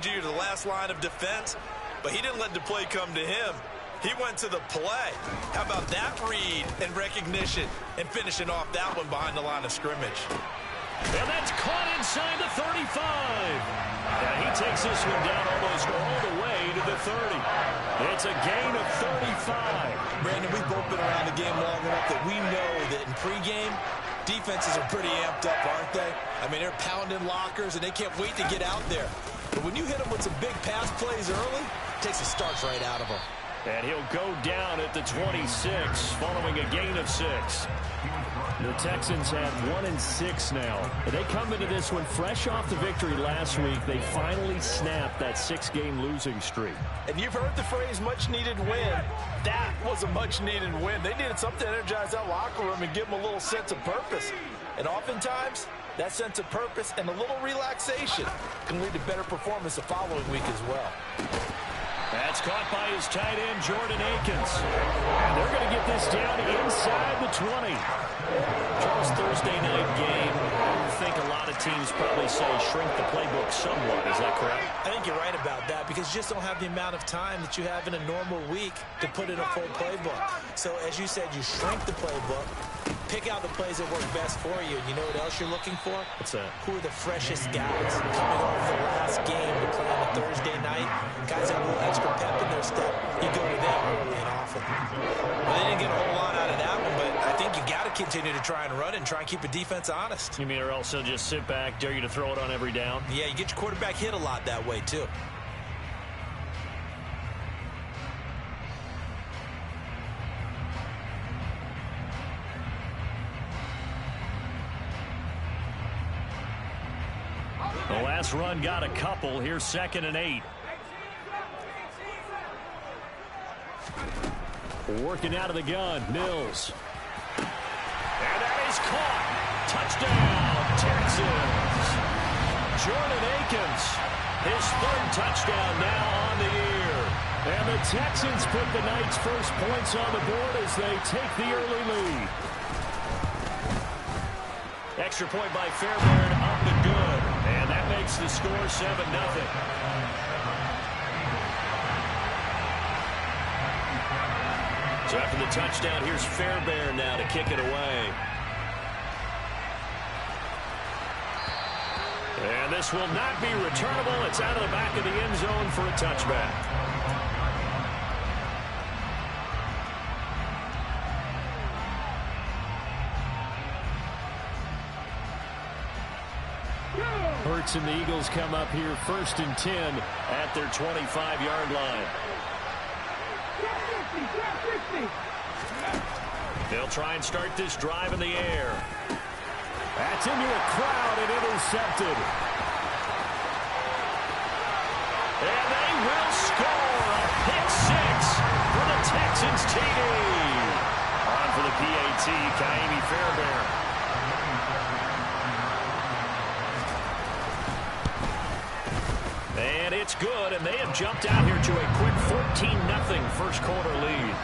behind you to the last line of defense, but he didn't let the play come to him. He went to the play. How about that read and recognition and finishing off that one behind the line of scrimmage? And that's caught inside the 35. And he takes this one down almost all the way to the 30. It's a gain of 35. Brandon, we've both been around the game long enough that we know that in pregame, defenses are pretty amped up, aren't they? I mean, they're pounding lockers, and they can't wait to get out there. But when you hit them with some big pass plays early, it takes the starch right out of them. And he'll go down at the 26 following a gain of 6. The Texans have 1-6 now. They come into this one fresh off the victory last week. They finally snapped that 6-game losing streak. And you've heard the phrase much-needed win. That was a much-needed win. They needed something to energize that locker room and give them a little sense of purpose. And oftentimes, that sense of purpose and a little relaxation can lead to better performance the following week as well. That's caught by his tight end, Jordan Akins. And they're going to get this down inside the 20. Charles, Thursday night game, I think a lot of teams probably say shrink the playbook somewhat. Is that correct? I think you're right about that because you just don't have the amount of time that you have in a normal week to put in a full playbook. So, as you said, you shrink the playbook, pick out the plays that work best for you. And you know what else you're looking for? What's that? Who are the freshest guys coming off the last game to play on a Thursday night? Guys have a little extra pep in their step. You go to them early and often. Well, they didn't get a whole lot out of that one, but I think you got to continue to try and run and try and keep the defense honest. You mean or else they'll just sit back, dare you to throw it on every down? Yeah, you get your quarterback hit a lot that way, too. The last run got a couple. Here's 2nd and 8. Working out of the gun, Mills. And that is caught. Touchdown, Texans. Jordan Akins, his 3rd touchdown now on the year. And the Texans put the night's first points on the board as they take the early lead. Extra point by Fairbairn up and good. And that makes the score 7-0. So after the touchdown, here's Fairbairn now to kick it away. And this will not be returnable. It's out of the back of the end zone for a touchback. Hurts and the Eagles come up here 1st and 10 at their 25-yard line. They'll try and start this drive in the air. That's into a crowd and intercepted. And they will score a pick 6 for the Texans TD. On for the PAT, Ka'imi Fairbairn. And it's good, and they have jumped out here to a quick 14-0 first quarter lead.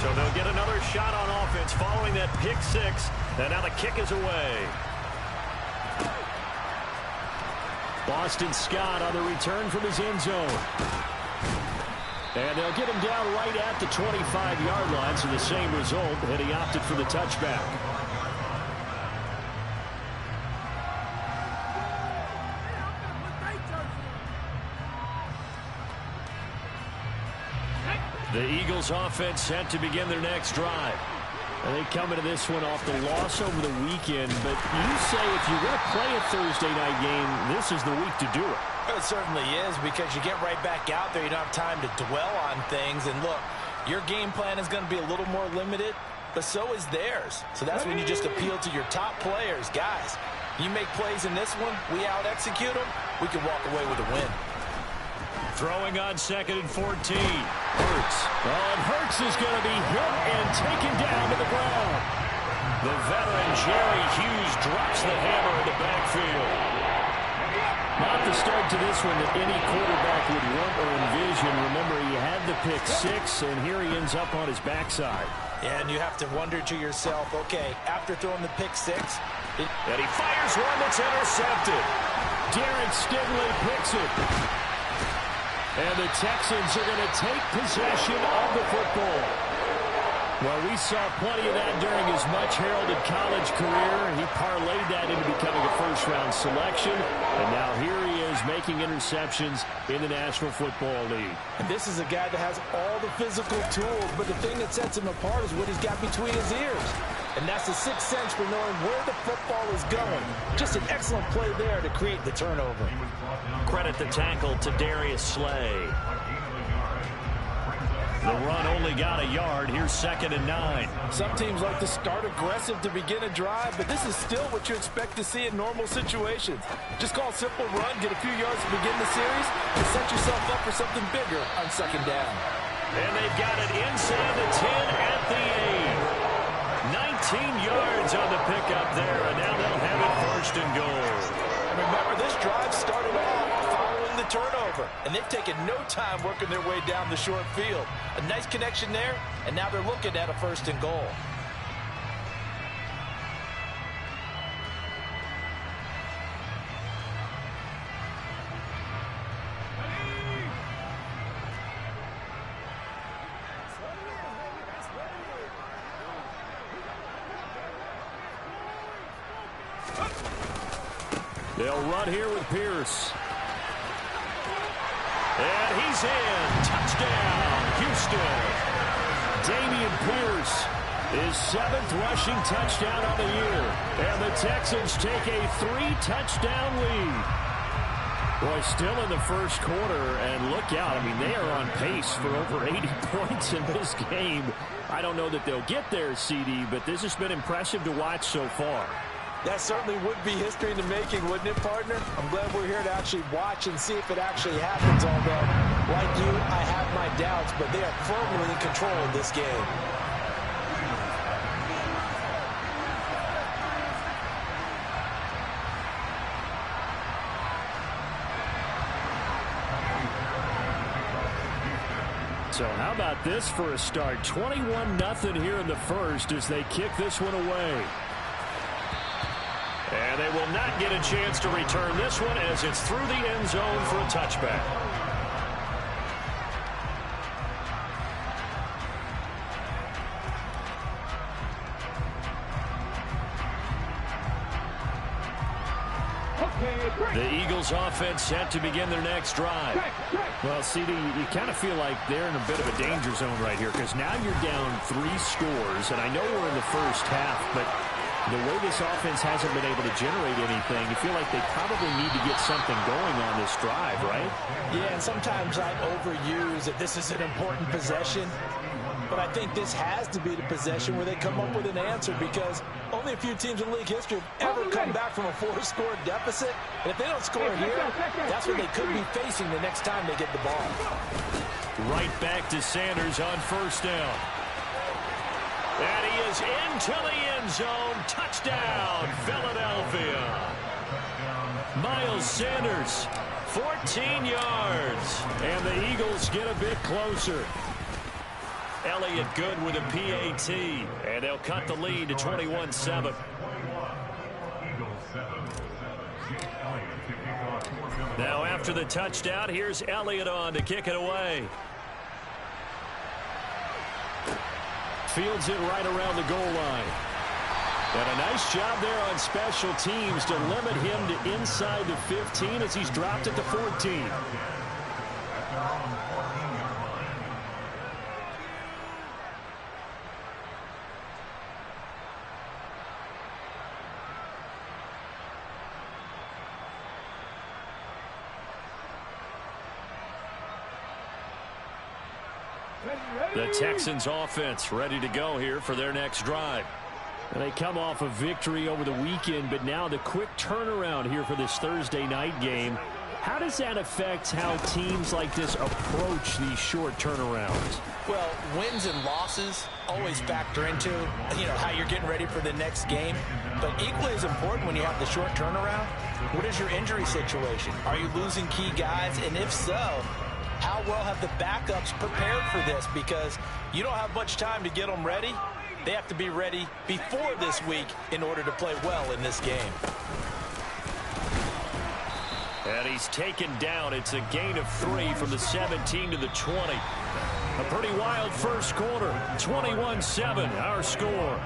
So they'll get another shot on offense following that pick 6, and now the kick is away. Boston Scott on the return from his end zone. And they'll get him down right at the 25-yard line, so the same result, and he opted for the touchback. The Eagles offense set to begin their next drive. And they come into this one off the loss over the weekend. But you say if you're going to play a Thursday night game, this is the week to do it. It certainly is because you get right back out there. You don't have time to dwell on things. And look, your game plan is going to be a little more limited, but so is theirs. So that's when you just appeal to your top players. Guys, you make plays in this one, we out-execute them, we can walk away with a win. Throwing on 2nd and 14. Hurts. Oh, and Hurts is going to be hit and taken down to the ground. The veteran Jerry Hughes drops the hammer in the backfield. Not the start to this one that any quarterback would want or envision. Remember, he had the pick 6, and here he ends up on his backside. Yeah, and you have to wonder to yourself, okay, after throwing the pick 6, And he fires one that's intercepted. Derek Stingley picks it. And the Texans are going to take possession of the football. Well, we saw plenty of that during his much-heralded college career. He parlayed that into becoming a first-round selection. And now here he is making interceptions in the National Football League. And this is a guy that has all the physical tools, but the thing that sets him apart is what he's got between his ears. And that's the sixth sense for knowing where the football is going. Just an excellent play there to create the turnover. Credit the tackle to Darius Slay. The run only got a yard. Here's 2nd and 9. Some teams like to start aggressive to begin a drive, but this is still what you expect to see in normal situations. Just call a simple run, get a few yards to begin the series, and set yourself up for something bigger on 2nd down. And they've got it inside the 10 at the 8. 19 yards on the pickup there, and now they'll have it 1st and goal. And remember, this drive started off following the turnover, and they've taken no time working their way down the short field. A nice connection there, and now they're looking at a 1st and goal. They'll run here with Pierce. And he's in. Touchdown, Houston. Dameon Pierce, his 7th rushing touchdown on the year. And the Texans take a 3-touchdown lead. Boy, still in the first quarter, and look out. I mean, they are on pace for over 80 points in this game. I don't know that they'll get there, CD, but this has been impressive to watch so far. That certainly would be history in the making, wouldn't it, partner? I'm glad we're here to actually watch and see if it actually happens, although, like you, I have my doubts, but they are firmly in control of this game. So how about this for a start? 21-0 here in the first as they kick this one away. And they will not get a chance to return this one as it's through the end zone for a touchback. The Eagles offense set to begin their next drive. Well, CD, you kind of feel like they're in a bit of a danger zone right here because now you're down 3 scores, and I know we're in the first half, but the way this offense hasn't been able to generate anything, you feel like they probably need to get something going on this drive, right? Yeah, and sometimes I overuse that this is an important possession, but I think this has to be the possession where they come up with an answer because only a few teams in league history have ever come back from a 4-score deficit. And if they don't score here, that's what they could be facing the next time they get the ball. Right back to Sanders on 1st down. And he is into the end zone. Touchdown, Philadelphia. Miles Sanders, 14 yards. And the Eagles get a bit closer. Elliott good with a PAT. And they'll cut the lead to 21-7. Now after the touchdown, here's Elliott on to kick it away. Fields it right around the goal line. And a nice job there on special teams to limit him to inside the 15 as he's dropped at the 14. The Texans offense ready to go here for their next drive. They come off a victory over the weekend, but now the quick turnaround here for this Thursday night game. How does that affect how teams like this approach these short turnarounds? Well, wins and losses always factor into, how you're getting ready for the next game. But equally as important when you have the short turnaround, what is your injury situation? Are you losing key guys? And if so, how well have the backups prepared for this? Because you don't have much time to get them ready. they have to be ready before this week in order to play well in this game. And he's taken down. It's a gain of 3 from the 17 to the 20. A pretty wild first quarter. 21-7, our score.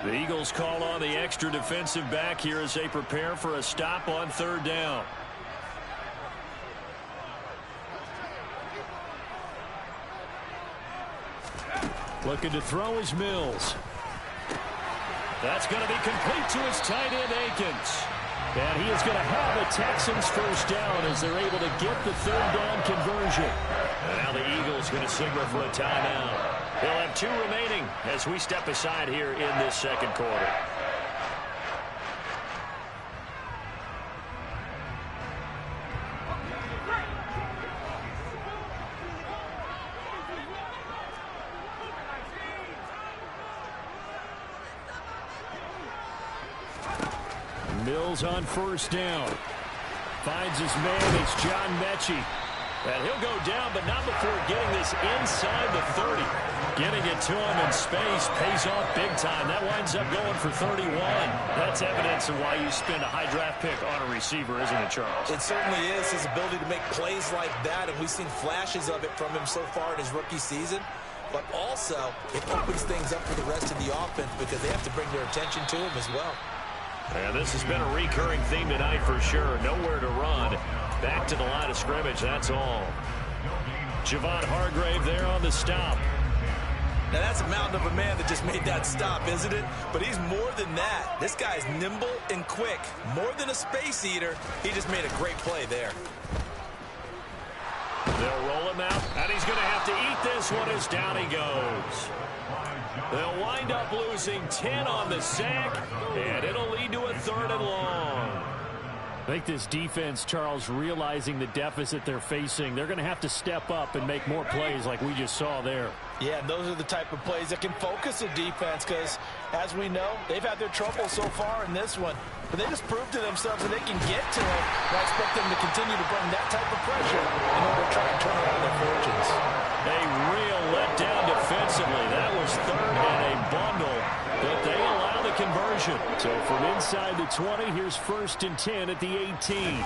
The Eagles call on the extra defensive back here as they prepare for a stop on third down. Looking to throw is Mills. That's going to be complete to his tight end, Akins. And he is going to have the Texans first down as they're able to get the third down conversion. And now the Eagles going to signal for a timeout. They'll have 2 remaining as we step aside here in this second quarter. Mills on first down. Finds his man. It's John Mechie. And he'll go down, but not before getting this inside the 30. Getting it to him in space pays off big time. That winds up going for 31. That's evidence of why you spend a high draft pick on a receiver, isn't it, Charles? It certainly is, his ability to make plays like that, and we've seen flashes of it from him so far in his rookie season. But also, it opens things up for the rest of the offense because they have to bring their attention to him as well. And this has been a recurring theme tonight for sure. Nowhere to run. Back to the line of scrimmage, that's all. Javon Hargrave there on the stop. Now that's a mountain of a man that just made that stop, isn't it? But he's more than that. This guy's nimble and quick. More than a space eater. He just made a great play there. They'll roll him out, and he's going to have to eat this one as down he goes. They'll wind up losing 10 on the sack, and it'll lead to a 3rd and long. I think this defense, Charles, realizing the deficit they're facing, they're going to have to step up and make more plays like we just saw there. Yeah, and those are the type of plays that can focus a defense because, as we know, they've had their trouble so far in this one. But they just proved to themselves that they can get to it. I expect them to continue to bring that type of pressure in order to try and turn around their fortunes. A real letdown defensively. That was 3rd and a bundle, but they allow the conversion. So from inside the 20, here's 1st and 10 at the 18.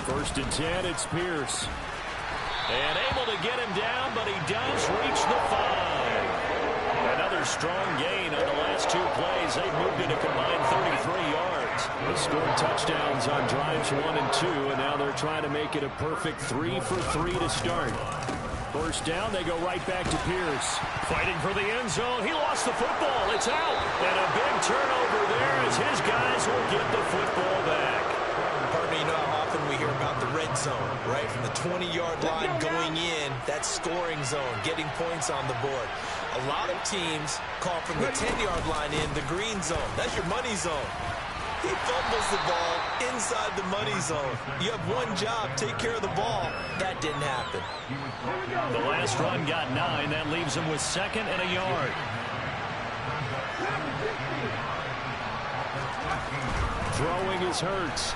1st and 10, it's Pierce. And able to get him down, but he does reach the 5. Another strong gain on the last 2 plays. They've moved it a combined 33 yards. They scored touchdowns on drives 1 and 2, and now they're trying to make it a perfect 3 for 3 to start. First down, they go right back to Pierce. Fighting for the end zone. He lost the football. It's out. And a big turnover there as his guys will get the football back. Pardon me, you know how often we hear about the red zone, right? From the 20-yard line going in, that scoring zone, getting points on the board. A lot of teams call from the 10-yard line in the green zone. That's your money zone. He fumbles the ball inside the money zone. You have one job, take care of the ball. That didn't happen. The last run got 9. That leaves him with 2nd and a yard. Throwing is Hurts.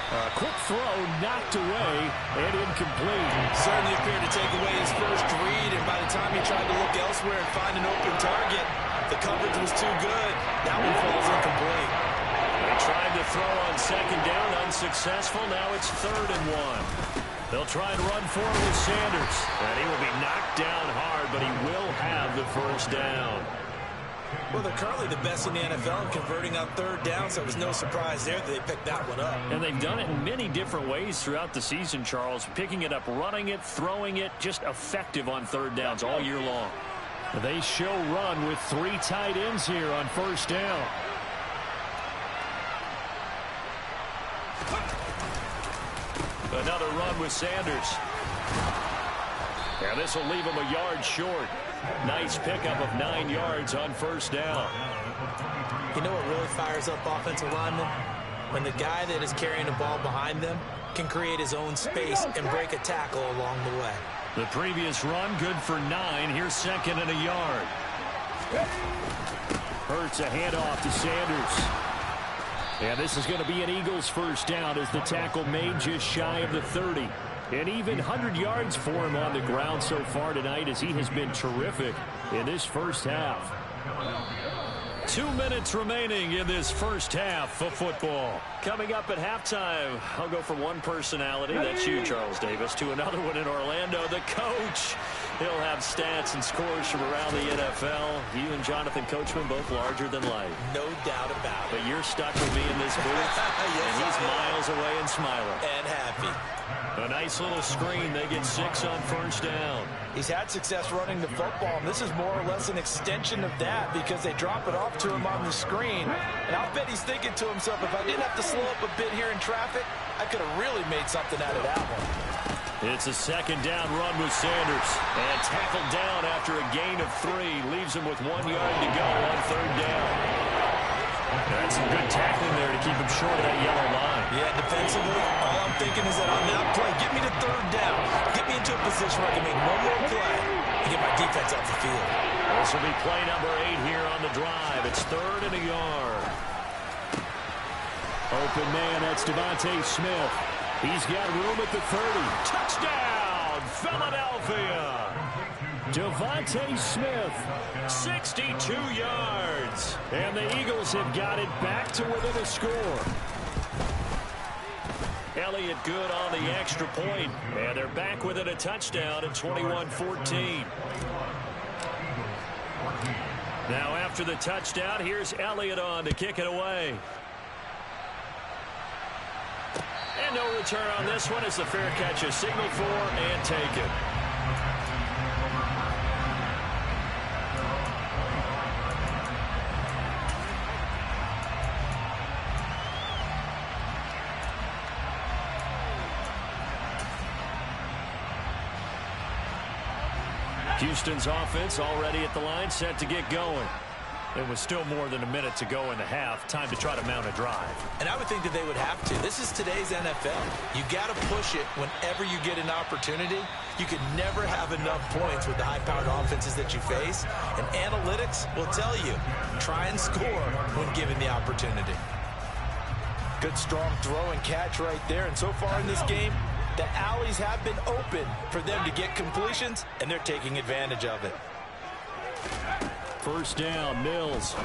A quick throw knocked away and incomplete. Certainly appeared to take away his first read, and by the time he tried to look elsewhere and find an open target, the coverage was too good. That one falls incomplete. They tried to throw on 2nd down, unsuccessful. Now it's 3rd and 1. They'll try and run for it with Sanders. And he will be knocked down hard, but he will have the first down. Well, they're currently the best in the NFL in converting on 3rd down, so it was no surprise there that they picked that one up. And they've done it in many different ways throughout the season, Charles. Picking it up, running it, throwing it, just effective on 3rd downs all year long. They show run with 3 tight ends here on first down. Another run with Sanders. And this will leave him a yard short. Nice pickup of 9 yards on first down. You know what really fires up offensive linemen? When the guy that is carrying the ball behind them can create his own space and break a tackle along the way. The previous run, good for 9. Here's 2nd and a yard. Hurts a handoff to Sanders. And this is going to be an Eagles first down as the tackle made just shy of the 30. And even 100 yards for him on the ground so far tonight as he has been terrific in this first half. 2 minutes remaining in this first half of football. Coming up at halftime, I'll go from one personality, that's you, Charles Davis, to another one in Orlando, the coach. He'll have stats and scores from around the NFL. You and Jonathan Coachman both larger than life. No doubt about it. But you're stuck with me in this booth, yes, and he's miles away and smiling. And happy. A nice little screen. They get 6 on first down. He's had success running the football, and this is more or less an extension of that because they drop it off to him on the screen. And I'll bet he's thinking to himself, if I didn't have to slow up a bit here in traffic, I could have really made something out of that one. It's a 2nd down run with Sanders. And tackled down after a gain of 3. Leaves him with 1 yard to go on 3rd down. That's some good tackling there to keep him short of that yellow line. Yeah, defensively, all I'm thinking is that on that play, get me to 3rd down. Get me into a position where I can make one more play and get my defense off the field. This will be play number 8 here on the drive. It's 3rd and a yard. Open man, that's Devontae Smith. He's got room at the 30. Touchdown, Philadelphia. Devontae Smith, 62 yards. and the Eagles have got it back to within a score. Elliott good on the extra point, and they're back within a touchdown at 21-14. Now after the touchdown, here's Elliott on to kick it away. And no return on this one as the fair catch is signaled for and taken. Houston's offense already at the line, set to get going. It was still more than a minute to go in the half. Time to try to mount a drive. And I would think that they would have to. This is today's NFL. You got to push it whenever you get an opportunity. You can never have enough points with the high-powered offenses that you face. And analytics will tell you, try and score when given the opportunity. Good, strong throw and catch right there. And so far in this game, the alleys have been open for them to get completions, and they're taking advantage of it. First down, Mills.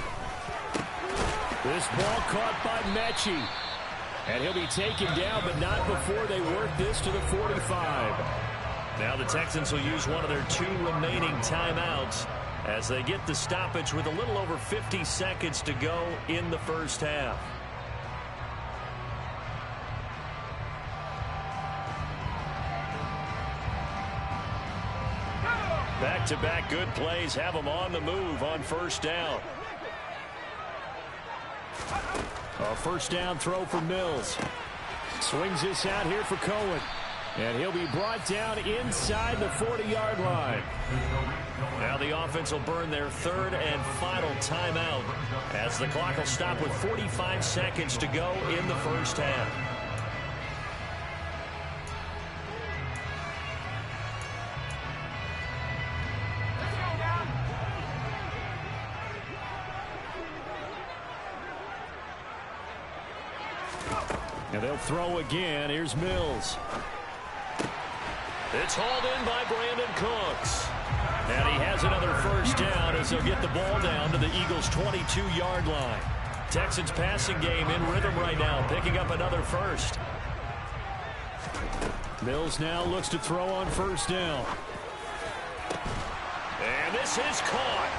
This ball caught by Mechie. And he'll be taken down, but not before they work this to the 45. Now the Texans will use one of their 2 remaining timeouts as they get the stoppage with a little over 50 seconds to go in the first half. Back-to-back good plays have them on the move on first down. A first down throw for Mills. Swings this out here for Cohen. And he'll be brought down inside the 40-yard line. Now the offense will burn their 3rd and final timeout as the clock will stop with 45 seconds to go in the first half. And they'll throw again. Here's Mills. It's hauled in by Brandon Cooks. And he has another first down as they'll get the ball down to the Eagles' 22-yard line. Texans passing game in rhythm right now, picking up another first. Mills now looks to throw on first down. And this is caught.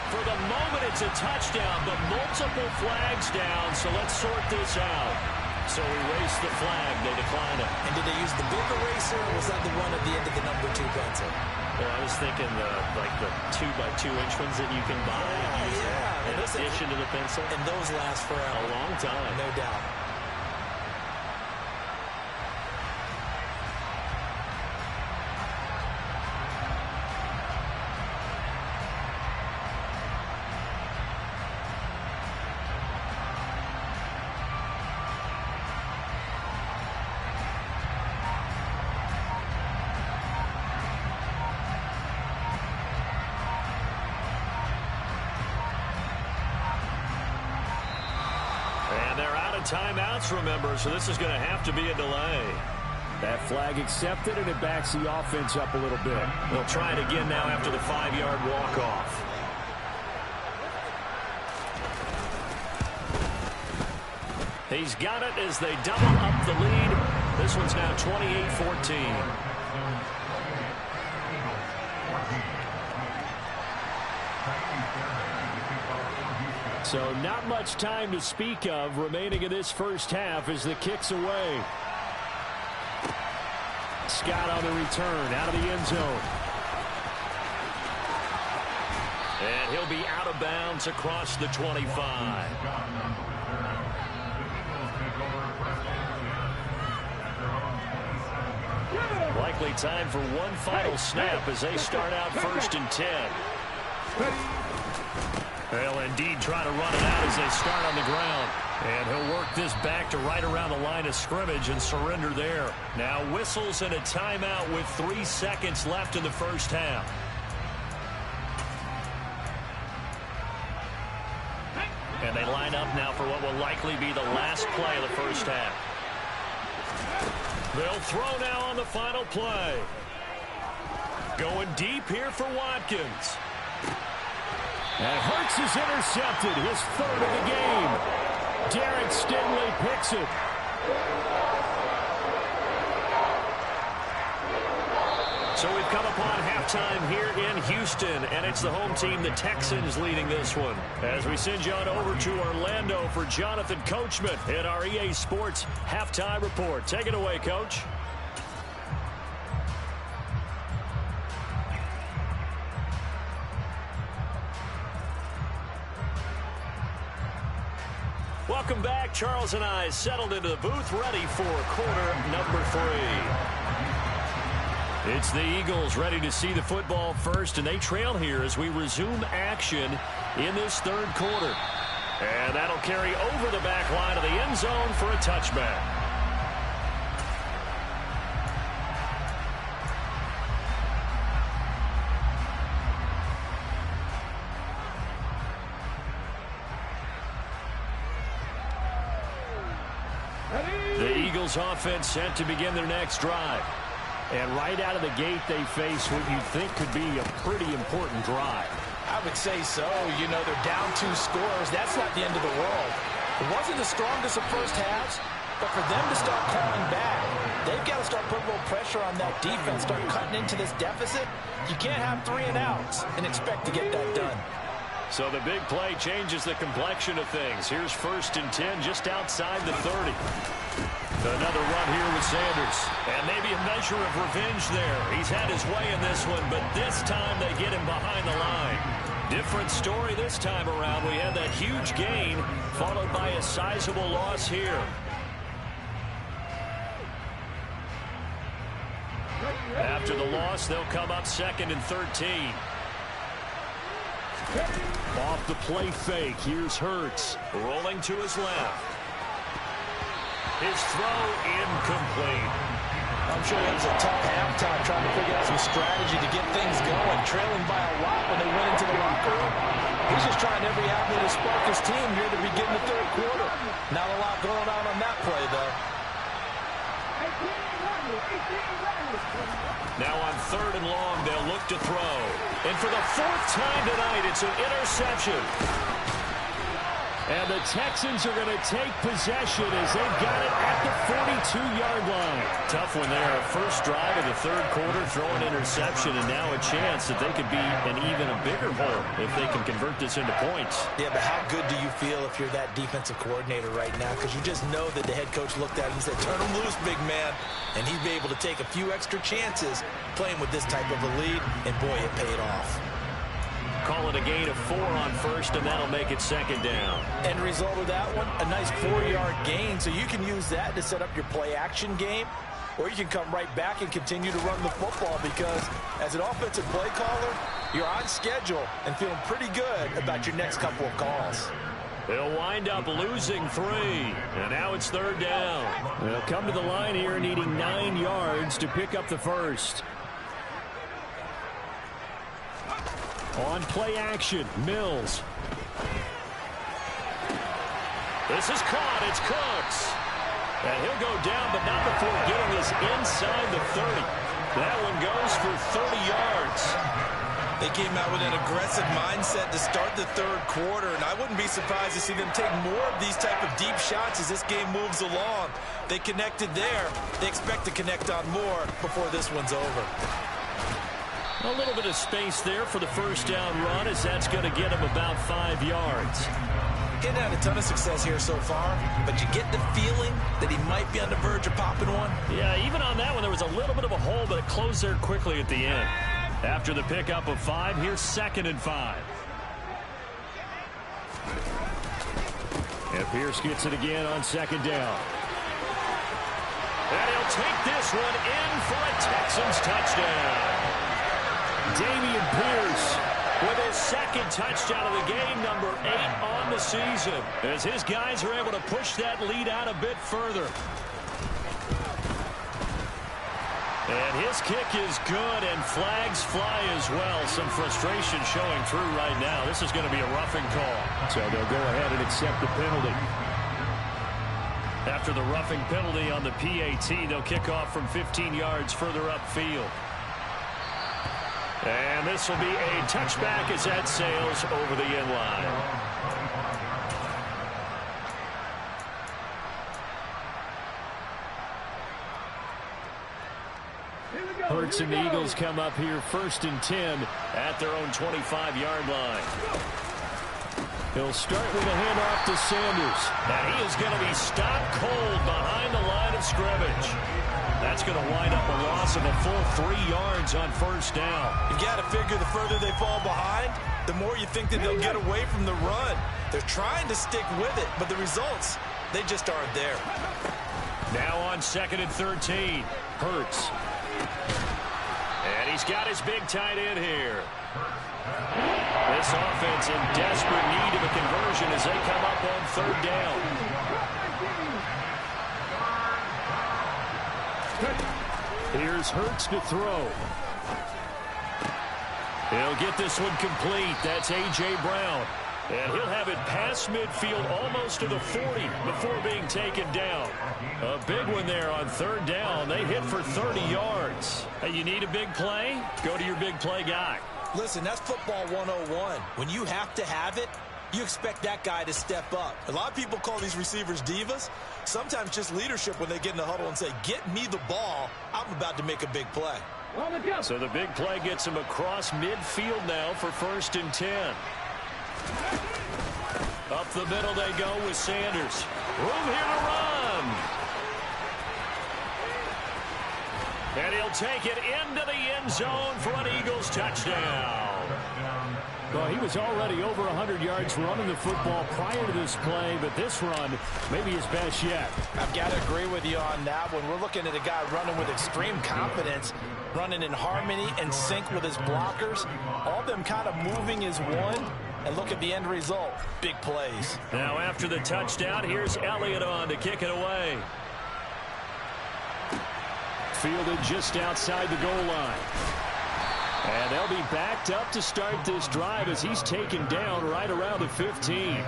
For the moment, it's a touchdown, but multiple flags down, so let's sort this out. So erase the flag. They decline it. And did they use the big eraser, or was that the one at the end of the number 2 pencil? Well, I was thinking like the 2x2-inch ones that you can buy and use in addition to the pencil. And those last forever. A long time. No doubt. And they're out of timeouts, remember, so this is going to have to be a delay. That flag accepted, and it backs the offense up a little bit. They'll try it again now after the 5-yard walk-off. He's got it as they double up the lead. This one's now 28-14. So not much time to speak of remaining in this first half as the kick's away. Scott on the return out of the end zone. And he'll be out of bounds across the 25. Likely time for one final snap as they start out 1st and 10. They'll indeed try to run it out as they start on the ground. And he'll work this back to right around the line of scrimmage and surrender there. Now whistles and a timeout with 3 seconds left in the first half. And they line up now for what will likely be the last play of the first half. They'll throw now on the final play. Going deep here for Watkins. And Hurts is intercepted, his 3rd of the game. Derek Stingley picks it. So we've come upon halftime here in Houston, and it's the home team, the Texans, leading this one. As we send you on over to Orlando for Jonathan Coachman in our EA Sports Halftime Report. Take it away, Coach. Welcome back. Charles and I settled into the booth, ready for quarter number 3. It's the Eagles ready to see the football first, and they trail here as we resume action in this 3rd quarter. And that'll carry over the back line of the end zone for a touchback. The Eagles offense set to begin their next drive. And right out of the gate, they face what you'd think could be a pretty important drive. I would say so. You know, they're down 2 scores. That's not the end of the world. It wasn't the strongest of first halves, but for them to start calling back, they've got to start putting a little pressure on that defense, start cutting into this deficit. You can't have 3 and outs and expect to get that done. So the big play changes the complexion of things. Here's 1st and 10 just outside the 30. Another run here with Sanders. And maybe a measure of revenge there. He's had his way in this one, but this time they get him behind the line. Different story this time around. We had that huge gain followed by a sizable loss here. After the loss, they'll come up 2nd and 13. Off the play fake, here's Hurts. Rolling to his left. His throw incomplete. I'm sure it was a tough halftime trying to figure out some strategy to get things going, trailing by a lot when they went into the locker room. He's just trying every avenue to spark his team here to begin the 3rd quarter. Not a lot going on that play, though. Now on 3rd and long, they'll look to throw. And for the 4th time tonight, it's an interception. And the Texans are going to take possession as they've got it at the 42-yard line. Tough one there. First drive of the 3rd quarter, throw an interception, and now a chance that they could be an even a bigger hole if they can convert this into points. Yeah, but how good do you feel if you're that defensive coordinator right now? Because you just know that the head coach looked at him and said, turn him loose, big man. And he'd be able to take a few extra chances playing with this type of a lead, and boy, it paid off. Call it a gain of 4 on 1st, and that'll make it 2nd down. End result of that one, a nice 4-yard gain, so you can use that to set up your play-action game, or you can come right back and continue to run the football because as an offensive play caller, you're on schedule and feeling pretty good about your next couple of calls. They'll wind up losing 3, and now it's 3rd down. They'll come to the line here needing 9 yards to pick up the first. On play action, Mills. This is caught. It's Cooks. And he'll go down, but not before getting this inside the 30. That one goes for 30 yards. They came out with an aggressive mindset to start the third quarter, and I wouldn't be surprised to see them take more of these type of deep shots as this game moves along. They connected there. They expect to connect on more before this one's over. A little bit of space there for the first down run, as that's going to get him about 5 yards. Getting had a ton of success here so far, but you get the feeling that he might be on the verge of popping one. Yeah, even on that one, there was a little bit of a hole, but it closed there quickly at the end. After the pickup of 5, here's 2nd and 5. And Pierce gets it again on 2nd down. And he'll take this one in for a Texans touchdown. Dameon Pierce with his 2nd touchdown of the game, number 8 on the season, as his guys are able to push that lead out a bit further. And his kick is good, and flags fly as well. Some frustration showing through right now. This is going to be a roughing call. So they'll go ahead and accept the penalty. After the roughing penalty on the PAT, they'll kick off from 15 yards further upfield. And this will be a touchback as that sails over the end line. Hurts and the Eagles come up here 1st and 10 at their own 25-yard line. He'll start with a handoff to Sanders. And he is going to be stopped cold behind the line of scrimmage. That's going to wind up a loss of a full 3 yards on 1st down. You got to figure the further they fall behind, the more you think that they'll get away from the run. They're trying to stick with it, but the results, they just aren't there. Now on 2nd and 13, Hurts. And he's got his big tight end here. This offense in desperate need of a conversion as they come up on 3rd down. Here's Hurts to throw. He'll get this one complete. That's A.J. Brown. And he'll have it past midfield almost to the 40 before being taken down. A big one there on 3rd down. They hit for 30 yards. Hey, you need a big play? Go to your big play guy. Listen, that's football 101. When you have to have it, you expect that guy to step up. A lot of people call these receivers divas. Sometimes just leadership when they get in the huddle and say, get me the ball. I'm about to make a big play. So the big play gets him across midfield now for 1st and 10. Up the middle they go with Sanders. Room here to run. And he'll take it into the end zone for an Eagles touchdown. Well, he was already over 100 yards running the football prior to this play, but this run may be his best yet. I've got to agree with you on that one. We're looking at a guy running with extreme confidence, running in harmony and sync with his blockers, all of them kind of moving as one. And look at the end result. Big plays. Now after the touchdown, here's Elliott on to kick it away. Fielded just outside the goal line. And they'll be backed up to start this drive as he's taken down right around the 15.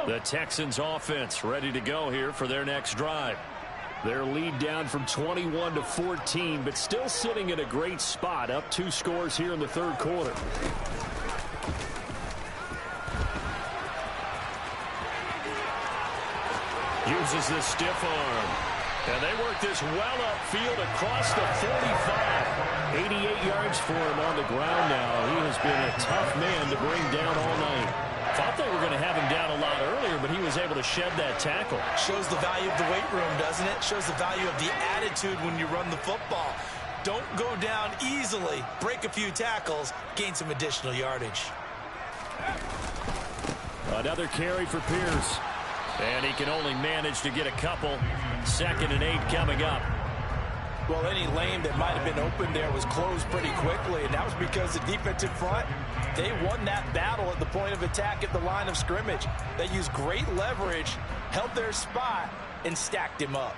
The Texans offense ready to go here for their next drive. Their lead down from 21 to 14, but still sitting in a great spot, up 2 scores here in the 3rd quarter. Uses the stiff arm. And they work this well upfield across the 45. 88 yards for him on the ground now. He has been a tough man to bring down all night. Thought they were going to have him down a lot earlier, but he was able to shed that tackle. Shows the value of the weight room, doesn't it? Shows the value of the attitude when you run the football. Don't go down easily. Break a few tackles. Gain some additional yardage. Another carry for Pierce. And he can only manage to get a couple. 2nd and 8 coming up. Well, any lane that might have been open there was closed pretty quickly, and that was because the defensive front, they won that battle at the point of attack at the line of scrimmage. They used great leverage, held their spot, and stacked him up.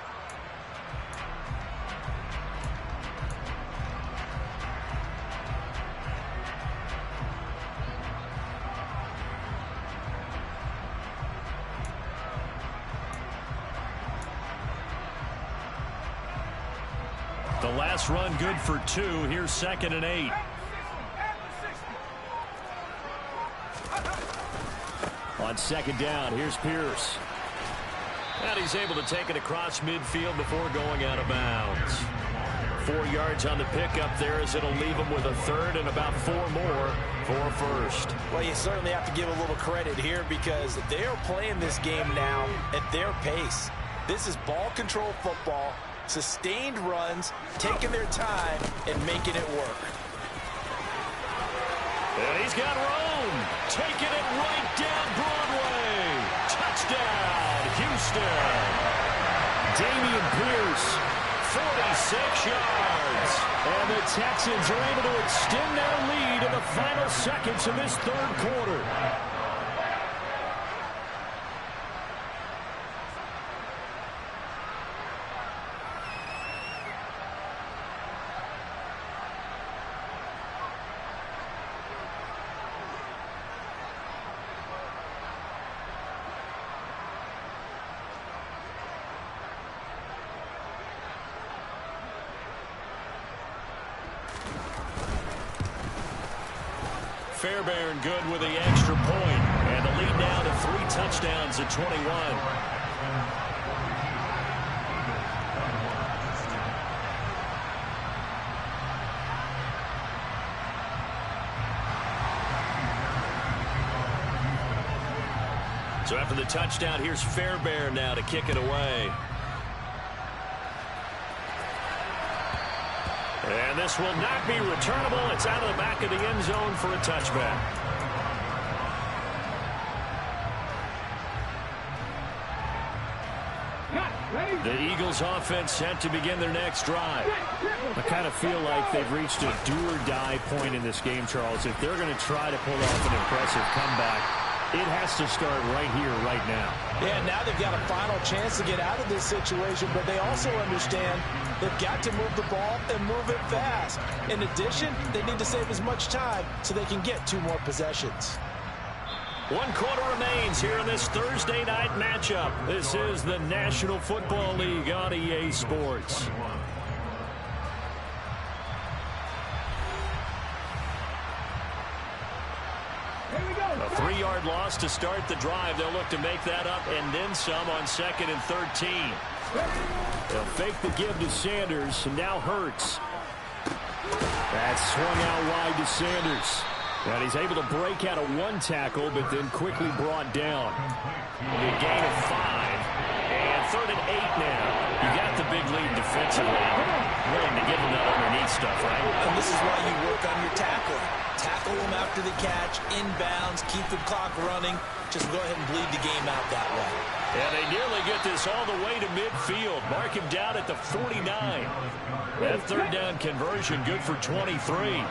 last run good for 2. Here's 2nd and 8. On 2nd down, here's Pierce. And he's able to take it across midfield before going out of bounds. 4 yards on the pickup there as it'll leave him with a 3rd and about 4 more for a 1st. Well, you certainly have to give a little credit here because they are playing this game now at their pace. This is ball control football, sustained runs, taking their time and making it work. And he's got Rome taking it right down Broadway. Touchdown, Houston. Dameon Pierce, 46 yards. And the Texans are able to extend their lead in the final seconds of this 3rd quarter. Fairbairn good with the extra point, and the lead now to 3 touchdowns at 21. So after the touchdown, here's Fairbairn now to kick it away. And this will not be returnable. It's out of the back of the end zone for a touchback. The Eagles offense set to begin their next drive. I kind of feel like they've reached a do-or-die point in this game, Charles. If they're going to try to pull off an impressive comeback, it has to start right here, right now. Yeah, now they've got a final chance to get out of this situation, but they also understand they've got to move the ball and move it fast. In addition, they need to save as much time so they can get 2 more possessions. 1 quarter remains here in this Thursday night matchup. This is the National Football League on EA Sports. A 3-yard loss to start the drive. They'll look to make that up and then some on 2nd and 13. They'll fake the give to Sanders, and now Hurts. That's swung out wide to Sanders. And he's able to break out of 1 tackle, but then quickly brought down. A gain of 5. And 3rd and 8 now. You got the big lead defensively. Willing to give them that underneath stuff, right? And this is why you work on your tackling. Tackle them after the catch, inbounds, keep the clock running. Just go ahead and bleed the game out that way. And they nearly get this all the way to midfield. Mark him down at the 49. That 3rd down conversion good for 23.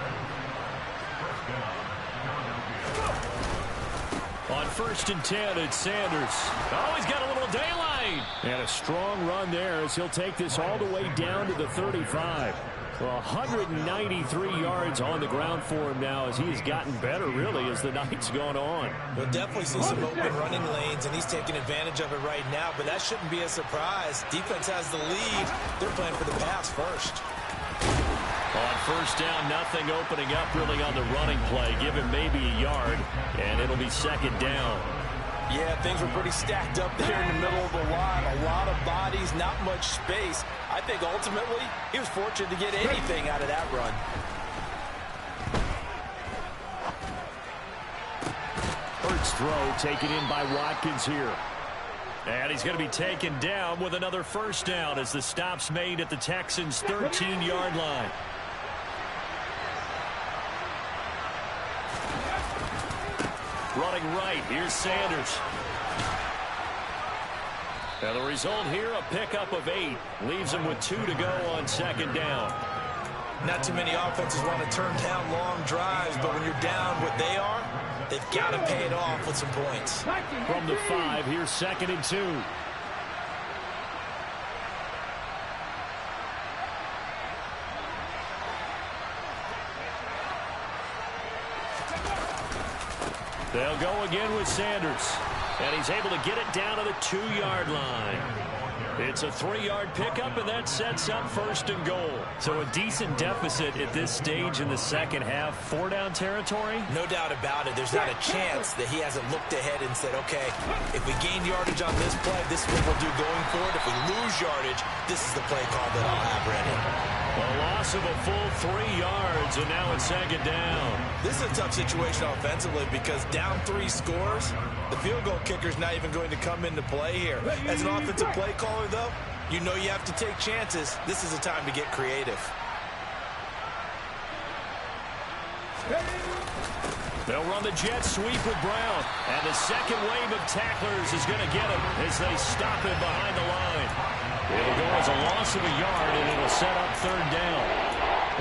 On 1st and 10, it's Sanders. Oh, he's got a little daylight. And a strong run there as he'll take this all the way down to the 35. Well, 193 yards on the ground for him now as he has gotten better, really, as the night's gone on. We'll definitely see some open running lanes, and he's taking advantage of it right now, but that shouldn't be a surprise. Defense has the lead. They're playing for the pass first. On 1st down, nothing opening up really on the running play. Give him maybe a yard, and it'll be 2nd down. Yeah, things were pretty stacked up there in the middle of the line. A lot of bodies, not much space. I think ultimately he was fortunate to get anything out of that run. Hurts throw taken in by Watkins here. And he's going to be taken down with another 1st down as the stop's made at the Texans' 13-yard line. Running right, here's Sanders. Now the result here, a pickup of 8. Leaves him with 2 to go on 2nd down. Not too many offenses want to turn down long drives, but when you're down what they are, they've got to pay it off with some points. From the 5, here's 2nd and 2. They'll go again with Sanders. And he's able to get it down to the 2-yard line. It's a 3-yard pickup, and that sets up 1st and goal. So a decent deficit at this stage in the second half. 4-down territory? No doubt about it. There's not a chance that he hasn't looked ahead and said, okay, if we gain yardage on this play, this is what we'll do going forward. If we lose yardage, this is the play call that I'll have ready. A loss of a full 3 yards, and now it's 2nd down. This is a tough situation offensively because down 3 scores, the field goal kicker's not even going to come into play here. As an offensive play caller, though, you know you have to take chances. This is a time to get creative. They'll run the jet sweep with Brown, and the second wave of tacklers is going to get him as they stop him behind the line. It'll go as a loss of a yard, and it'll set up 3rd down.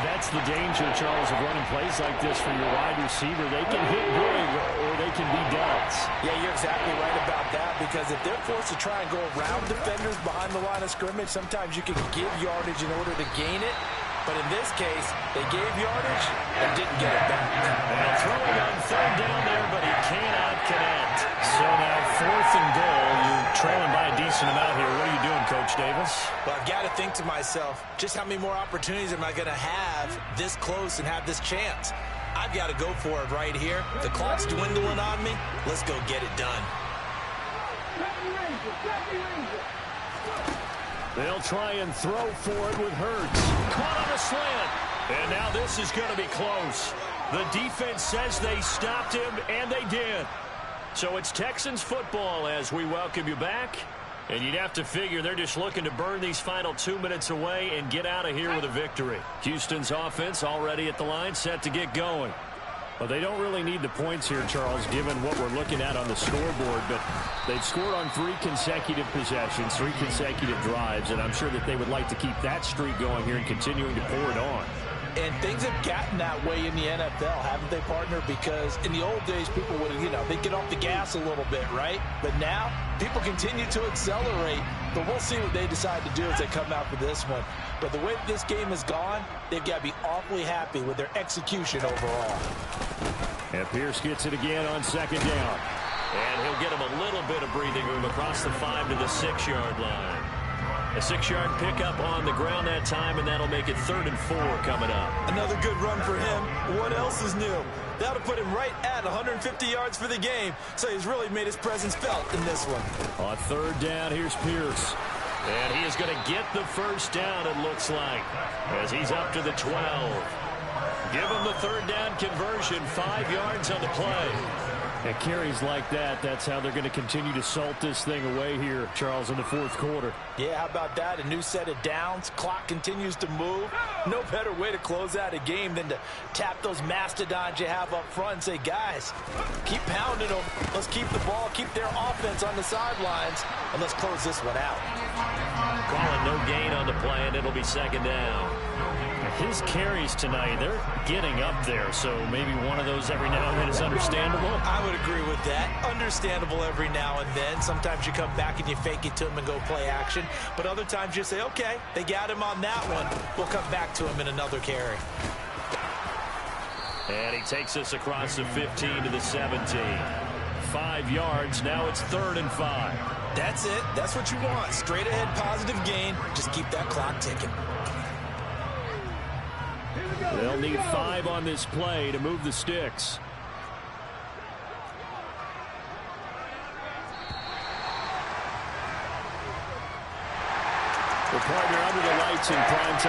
That's the danger, Charles, of running plays like this for your wide receiver. They can hit big or they can be duds. Yeah, you're exactly right about that because if they're forced to try and go around defenders behind the line of scrimmage, sometimes you can give yardage in order to gain it. But in this case, they gave yardage and didn't get it back. And throwing on 3rd down there, but he cannot connect. So now 4th and goal. You're trailing by a decent amount here. What are you doing, Coach Davis? Well, I've got to think to myself, just how many more opportunities am I going to have this close and have this chance? I've got to go for it right here. The clock's dwindling on me. Let's go get it done. They'll try and throw for it with Hurts. Caught on a slant. And now this is going to be close. The defense says they stopped him, and they did. So it's Texans football as we welcome you back. And you'd have to figure they're just looking to burn these final 2 minutes away and get out of here with a victory. Houston's offense already at the line, set to get going. Well, they don't really need the points here, Charles, given what we're looking at on the scoreboard. But they've scored on 3 consecutive possessions, 3 consecutive drives, and I'm sure that they would like to keep that streak going here and continuing to pour it on. And things have gotten that way in the NFL, haven't they, partner? Because in the old days, people would, they'd get off the gas a little bit, right? But now, people continue to accelerate. But we'll see what they decide to do as they come out for this one. But the way that this game has gone, they've got to be awfully happy with their execution overall. And Pierce gets it again on 2nd down. And he'll get him a little bit of breathing room across the 5 to the 6-yard line. A 6-yard pickup on the ground that time, and that'll make it 3rd and 4 coming up. Another good run for him. What else is new? That'll put him right at 150 yards for the game, so he's really made his presence felt in this one. On 3rd down, here's Pierce. And he is going to get the 1st down, it looks like, as he's up to the 12. Give him the 3rd down conversion, 5 yards on the play. At carries like that, that's how they're going to continue to salt this thing away here, Charles, in the 4th quarter. Yeah, how about that? A new set of downs. Clock continues to move. No better way to close out a game than to tap those mastodons you have up front and say, guys, keep pounding them. Let's keep the ball, keep their offense on the sidelines, and let's close this one out. Calling no gain on the play, and it'll be 2nd down. His carries tonight, they're getting up there, so maybe one of those every now and then is understandable. I would agree with that. Understandable every now and then. Sometimes you come back and you fake it to him and go play action. But other times you say, okay, they got him on that one. We'll come back to him in another carry. And he takes us across the 15 to the 17. 5 yards. Now it's 3rd and 5. That's it. That's what you want. Straight ahead positive gain. Just keep that clock ticking. They'll need 5 on this play to move the sticks. Well, partner, under the lights in prime time.